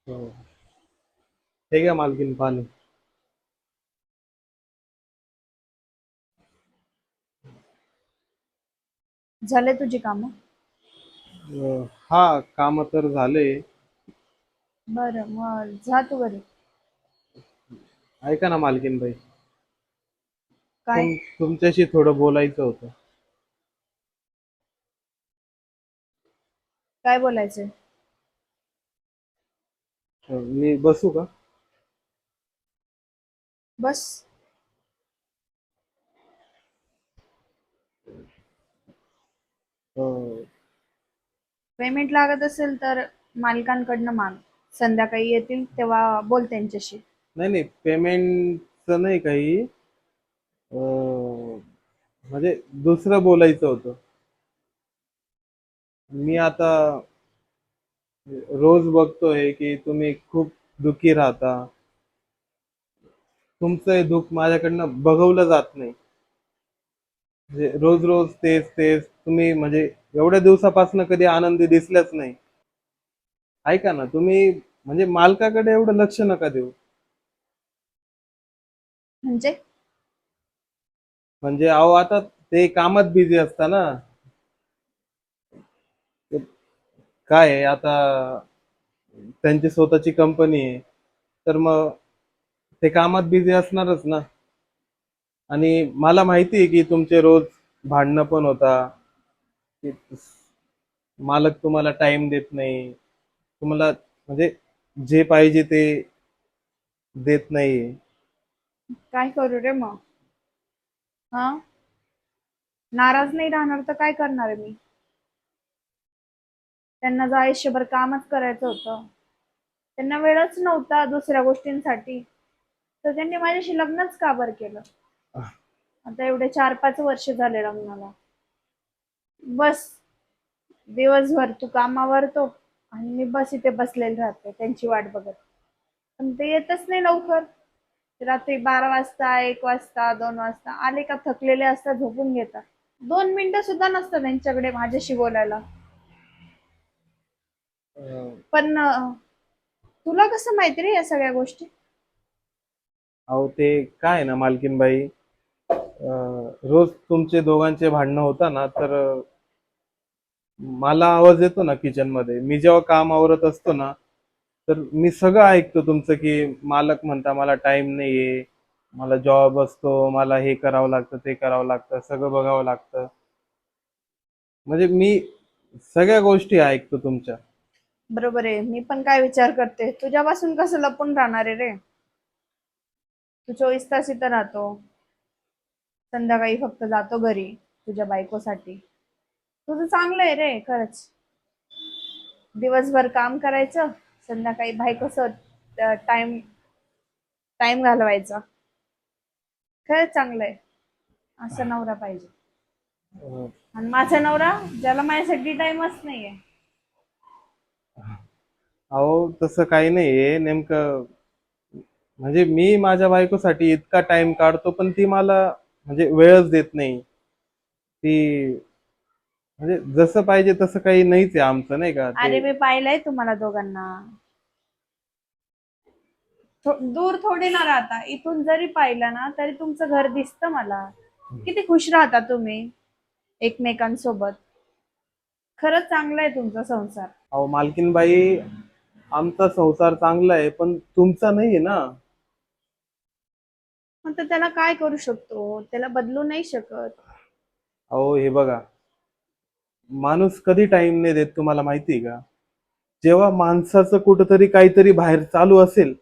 हो. हे घ्या मालकीन पाणी. झाले तुझी कामं? हा, काम तर झाले. बरं, मग जा तू घरी. ऐका ना मालकीन बाई, काय? तुमच्याशी थोडं बोलायचं होतं. काय बोलायचंय? मी बसू का? बस. अं, पेमेंट लागत असेल तर मालकांकडनं माग. संध्याकाळी येतील तेव्हा बोल त्यांच्याशी. नाही नाही, पेमेंटचं नाही काही. अं, म्हणजे दुसरं बोलायचं होतं. मी आता रोज बघतोय की तुम्ही खूप दुःखी राहता. तुमचं हे दुःख माझ्याकडनं बघवलं जात नाही. म्हणजे रोज रोज तेच तेच तुम्ही, म्हणजे एवढ्या दिवसापासून कधी आनंदी दिसल्याच नाही. ऐका ना तुम्ही, म्हणजे मालकाकडे एवढं लक्ष नका देऊ. म्हणजे म्हणजे अहो, आता ते कामात बिझी असता ना. ते काय आहे आता, त्यांची स्वतःची कंपनी आहे, तर मग ते कामात बिझी असणारच ना. आणि मला माहिती आहे की तुमचे रोज भांडणं पण होता, की मालक तुम्हाला टाइम देत नाही, तुम्हाला म्हणजे जे पाहिजे ते देत नाही. काय करू रे मग? हा, नाराज नाही राहणार तर काय करणार आहे मी? त्यांना जर आयुष्यभर कामच करायचं होतं, त्यांना वेळच नव्हता दुसऱ्या गोष्टींसाठी, तर त्यांनी माझ्याशी लग्नच का बरं केलं? आता एवढे 4-5 वर्ष झाले लग्नाला. बस, दिवसभर तू कामावर तो आणि मी बस इथे बसलेली राहते त्यांची वाट बघत. पण ते येतच नाही लवकर. रात्री 12 वाजता, 1 वाजता, 2 वाजता आले का थकलेले असतात, झोपून घेतात. 2 मिनिटं सुद्धा नसतं त्यांच्याकडे माझ्याशी बोलायला. अं, पण तुला कसं माहिती रे या सगळ्या गोष्टी? अहो ते काय आहे ना मालकीनबाई, रोज तुमचे दोघांचे भांडणं होता ना, तर मला आवाज येतो ना किचन मध्ये. मी जेव्हा काम आवरत असतो ना, तर मी सगळं ऐकतो तुमचं, की मालक म्हणता मला टाइम नाहीये, मला जॉब असतो, मला हे करावं लागतं, ते करावं लागतं, सगळं बघावं लागतं. म्हणजे मी सगळ्या गोष्टी ऐकतो तुमच्या. बरोबर आहे, मी पण काय विचार करते, तुझ्यापासून कसं लपून राहणार आहे रे? तू 24 तास इथं राहतो, संध्याकाळी फक्त जातो घरी तुझ्या बायकोसाठी. तुझं चांगलं आहे रे खरंच. दिवसभर काम करायचं, संध्याकाळी बायकोसोबत टाइम टाइम घालवायचा. खरंच चांगलं आहे. असा नवरा पाहिजे. अं, आणि माझा नवरा, ज्याला माझ्यासाठी टाइमच नाहीये. अहो तसं काही नाहीये नेमकं. म्हणजे मी माझ्या बायकोसाठी इतका टाइम काढतो, पण ती मला म्हणजे वेळच देत नाही. ती म्हणजे जसं पाहिजे तसं काही नाहीच आहे आमचं, नाही का ते. अरे मी पाहिलंय तुम्हाला दोघांना. दूर थोडी ना राहता, इथून जरी पाहिलं ना तरी तुमचं घर दिसतं मला. किती खुश राहता तुम्ही एकमेकांसोबत. खरंच चांगला आहे तुमचा संसार. अहो मालकीनबाई, आमचा संसार चांगला आहे पण तुमचा नाहीये ना. मग तर त्याला काय करू शकतो, त्याला बदलू नाही शकत. अहो हे बघा, माणूस कधी टाइम नाही देत तुम्हाला माहिती आहे का? जेव्हा माणसाचं कुठंतरी काहीतरी बाहेर चालू असेल,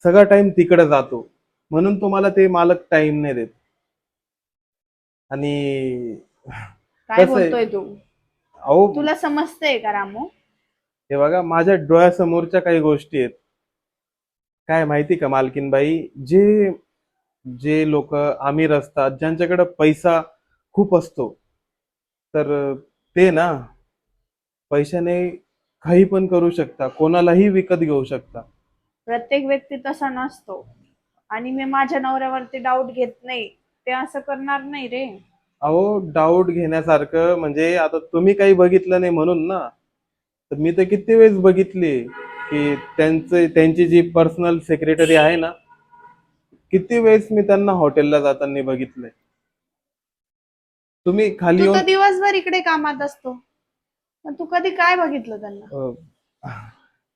सगळा टाइम तिकडे जातो. म्हणून तुम्हाला ते मालक टाइम नाही देत. आणि काय कसं आहे, बोलतोय तू? अहो तुला समजतंय का रामू? हे बघा, माझ्या डोळ्यासमोरच्या काही गोष्टी आहेत. काय माहिती का मालकीनबाई, जे जे लोक अमीर असतात, ज्यांच्याकडे पैसा खूप असतो, तर ते ना पैशाने काही पण करू शकता, कोणालाही विकत घेऊ शकता. प्रत्येक व्यक्ती तसा नसतो. आणि मी माझ्या नवऱ्यावरती डाऊट घेत नाही, ते असं करणार नाही रे. अहो डाऊट घेण्यासारखं म्हणजे आता तुम्ही काही बघितलं नाही म्हणून ना, तर मी तर किती वेळेस बघितले. की त्यांची जी पर्सनल सेक्रेटरी आहे ना, किती वेळेस मी त्यांना हॉटेलला जाताना बघितलंय. तुम्ही खाली तू येऊन तर दिवसभर इकडे कामात असतो, मग तू कधी काय बघितलं त्यांना?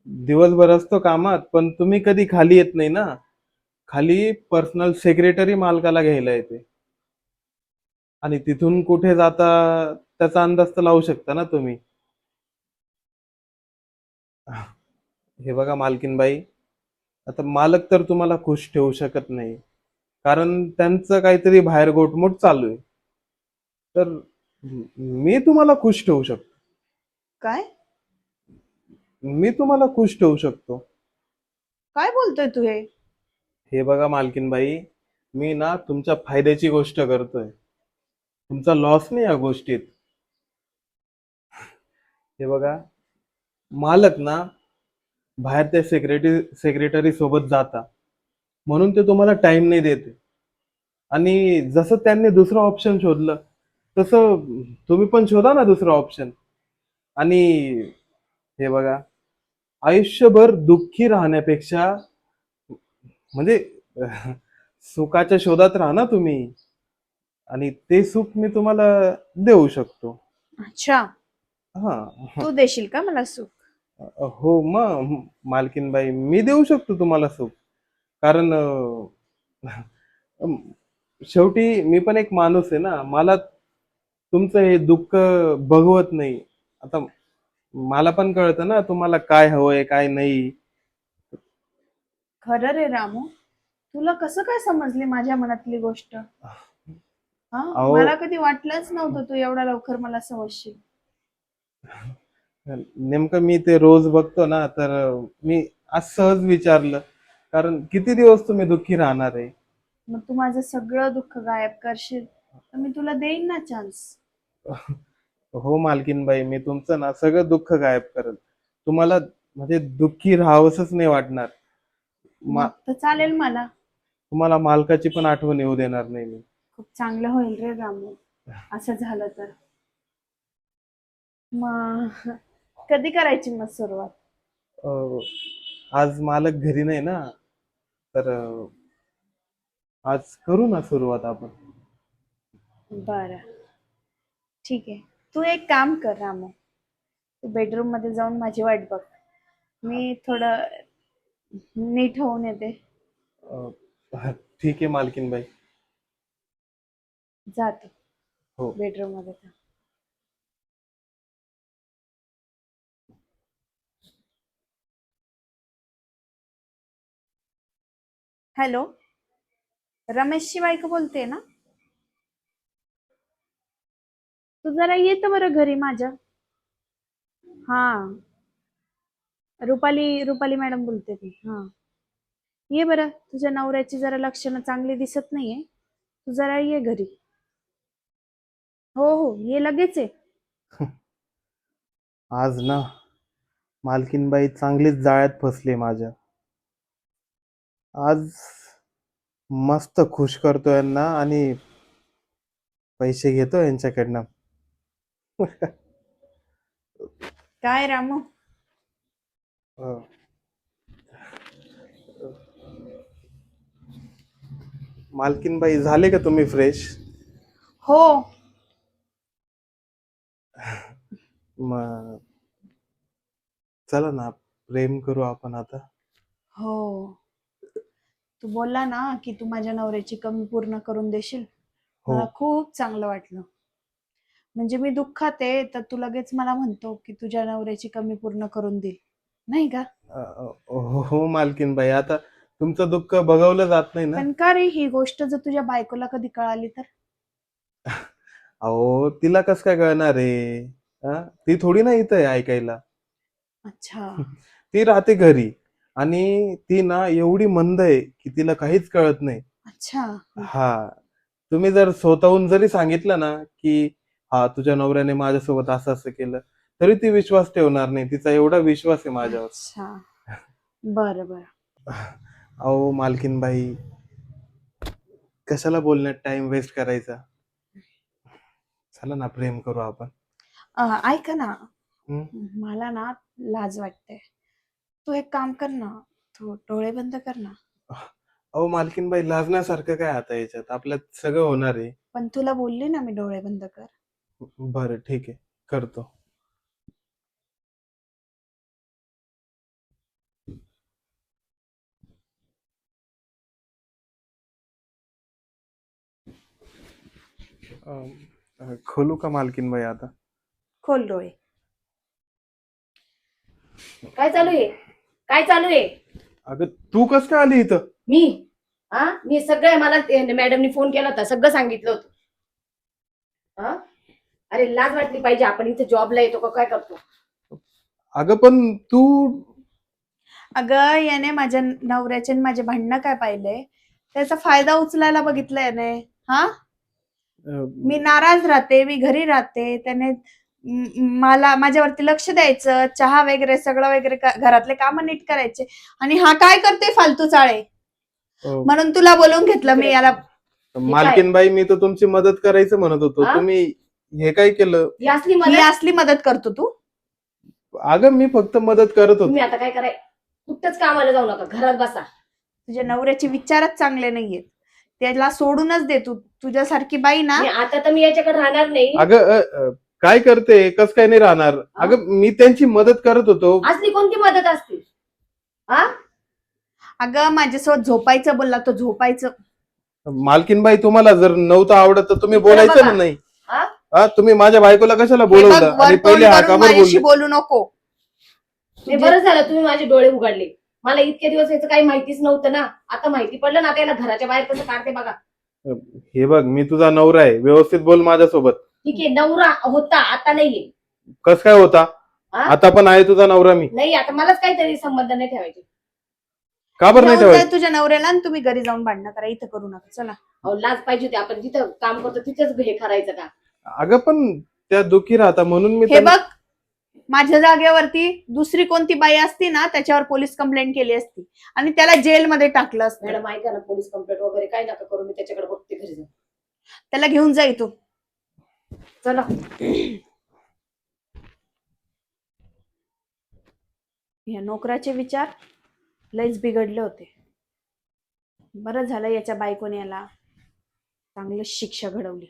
दिवसभर असतो कामात, पण तुम्ही कधी खाली येत नाही ना. खाली पर्सनल सेक्रेटरी मालकाला घ्यायला येते आणि तिथून कुठे जाता त्याचा अंदाज तर लावू शकता ना तुम्ही. हे बघा मालकीनबाई, आता मालक तर तुम्हाला खुश ठेवू शकत नाही, कारण त्यांचं काहीतरी बाहेर गोठमोट चालू आहे. तर मी तुम्हाला खुश ठेवू शकतो. काय मी तुम्हाला खुश ठेवू शकतो. काय बोलतोय तू हे? हे बघा मालकीनबाई, मी ना तुमच्या फायद्याची गोष्ट करतोय. तुमचा लॉस नाही या गोष्टीत. हे बघा, मालक ना बाहेर त्या सेक्रेटरी सोबत जाता, म्हणून ते तुम्हाला टाइम नाही देते. आणि जसं त्यांनी दुसरं ऑप्शन शोधलं, तसं तुम्ही पण शोधा ना दुसरं ऑप्शन. आणि हे बघा, आयुष्यभर दुःखी राहण्यापेक्षा म्हणजे सुखाच्या शोधात राहा ना तुम्ही, आणि ते सुख मी तुम्हाला देऊ शकतो. अच्छा, हा. तू देशील का मला सुख? हो मग मालकीनबाई, मी देऊ शकतो तुम्हाला सुख. कारण अं, शेवटी मी पण एक माणूस आहे ना. मला तुमचं हे दुःख बघवत नाही. आता मला पण कळतं ना तुम्हाला काय हवंय काय नाही. खरं रे रामू, तुला कसं काय समजली माझ्या मनातली गोष्ट? हा, अहो, मला कधी वाटलंच नव्हतं तू एवढ्या लवकर मला समजशील. नेमकं मी ते रोज बघतो ना, तर मी आज सहज विचारलं, कारण किती दिवस तुम्ही दुःखी राहणार आहे. मग तू माझं सगळं दुःख गायब करशील तर मी तुला देईन ना चान्स. हो मालकीनबाई, मी तुमचं ना सगळं दुःख गायब करेल. तुम्हाला म्हणजे दुःखी राहावंसच नाही वाटणार. मग तर चालेल मला. तुम्हाला मालकाची पण आठवण येऊ देणार नाही मी. खूप चांगलं होईल रे रामू, असं झालं तर. मग कधी करायची मग सुरुवात? अं, आज मालक घरी नाही ना, तर आज करू ना सुरुवात आपण. बरं, ठीक आहे. तू एक काम कर रामू, तू बेडरूम मध्ये जाऊन माझी वाट बघ. मी थोडं नीट होऊन येते. ठीक आहे मालकीनबाई. जाते हो. बेडरूम मध्ये. हॅलो, रमेशची बायको बोलते ना? तू जरा येत बरं घरी माझ्या. हा, रुपाली मॅडम बोलते ती. हा, ये बरं, तुझ्या नवऱ्याची जरा लक्षणं चांगली दिसत नाहीये, तू जरा ये घरी. हो हो, ये लगेच आहे. आज ना मालकीनबाई चांगलीच जाळ्यात फसली माझ्या. आज मस्त खुश करतो यांना आणि पैसे घेतो यांच्याकडनं. काय रामू? अं, मालकीनबाई, झाले का तुम्ही फ्रेश? हो. मग चला ना, प्रेम करू आपण आता. हो, तू बोलला ना की तू माझ्या नवऱ्याची कमी पूर्ण करून देशील, हो. मला खूप चांगलं वाटलं. म्हणजे मी दुःखात आहे तर तू लगेच मला म्हणतो की तुझ्या नवऱ्याची कमी पूर्ण करून देईल, नाही का? हो मालकीनबाई, आता तुमचं दुःख बघवलं जात नाही ना. पण का रे, ही गोष्ट जर तुझ्या बायकोला कधी कळाली तर? अहो, तिला कसं काय कळणार आहे? ती थोडी ना इथं आहे ऐकायला. अच्छा. ती राहते घरी, आणि ती ना एवढी मंद आहे की तिला काहीच कळत नाही. अच्छा. हा, तुम्ही जर स्वतःहून जरी सांगितलं ना की हा तुझ्या नवऱ्याने माझ्यासोबत असं असं केलं, तरी ती विश्वास ठेवणार नाही. तिचा एवढा विश्वास आहे माझ्यावर. अच्छा, बरं बरं. अहो मालकीनबाई, कशाला बोलण्यात टाइम वेस्ट करायचा. चला ना, प्रेम करू आपण. ऐका ना, हं? मला ना लाज वाटते. तू एक काम कर ना, तू डोळे बंद कर ना. अहो मालकीनबाई, लाजण्यासारखं काय आता याच्यात? आपल्यात सगळं होणार आहे. पण तुला बोलली ना मी डोळे बंद कर. बरं ठीक आहे, करतो. खोलू का मालकीनबाई आता? खोल डोळे. काय चालू आहे? काय चालू आहे? अगं तू कस काय आली इथं? मी मी सगळं मला मॅडमनी फोन केला होता, सगळं सांगितलं होतं. हा? अरे लाज वाटली पाहिजे, आपण इथे जॉबला येतो का काय करतो? अगं पण तू अगं याने माझ्या नवऱ्याचे आणि माझे भांडणं काय पाहिलंय, त्याचा फायदा उचलायला बघितलं याने. हा, मी नाराज राहते, मी घरी राहते, त्याने मला माझ्यावरती लक्ष द्यायचं, चहा वगैरे सगळं वगैरे घरातले काम नीट करायचे, आणि हा काय करते फालतू चाळे. अं, म्हणून तुला बोलवून घेतलं मी याला. मालकीनबाई, मी तर तुमची मदत करायचं म्हणत होतो, हा? तुम्ही हे काय केलं? ही असली ही मदत? असली मदत करतो तू? अगं मी फक्त मदत करत होतो. तुम्ही आता काय कराय, कुठंच कामाला जाऊ नका, घरात बसा. तुझ्या नवऱ्याचे विचारच चांगले नाहीयेत, त्याला सोडूनच दे तू. तुझ्यासारखी बाई ना. आता तर मी याच्याकडे राहणार नाही. अगं काय करते? कस काय नाही राहणार? अगं मी त्यांची मदत करत होतो. असली कोणती मदत असते? हा? अगं माझ्यासोबत झोपायचं बोलला तो, झोपायचं. मालकीनबाई, तुम्हाला जर नव्हतं आवडत तर तुम्ही बरं बोलायचं बघा. ना नाही. हा? हा, तुम्ही माझ्या बायकोला कशाला हे बघ, बोलवलं वर आणि तोंड पहिले करून हाकावर माझ्याशी बोलले? बोलू नको. हे बरं झालं तुम्ही माझे डोळे उघडले. मला इतके दिवस याचं काही माहितीच नव्हतं ना. आता माहिती पडलं ना, त्याला घराच्या बाहेर कसं काढते बघा. हे बघ, मी तुझा नवरा आहे, व्यवस्थित बोल माझ्यासोबत. ठीक आहे, नवरा होता, आता नाहीये. कस काय होता? हा? आता पण आहे तुझा नवरा मी. नाही, आता मलाच काहीतरी संबंध नाही ठेवायचे. का बरं नाही जाऊन ठेवायचं? जा तुझ्या नवऱ्याला आणि तुम्ही घरी जाऊन भांडणं करा, इथं करू नका. चला. अहो लाज पाहिजे होती, आपण जिथं काम करतो तिथेच हे करायचं का? अगं पण त्या दुखी राहता म्हणून मी हे त्यांना- बघ, माझ्या जागेवरती दुसरी कोणती बाई असती ना, त्याच्यावर पोलीस कंप्लेंट केली असती आणि त्याला जेलमध्ये टाकलं असतं. मॅडम ऐका ना, पोलीस कंप्लेंट वगैरे काय नका करू, मी त्याच्याकडे बघते घरी जाऊन. त्याला घेऊन जा इथून. चला. या नोकराचे विचार लयच बिघडले होते. बरं झालं याच्या बायकोने याला चांगली शिक्षा घडवली.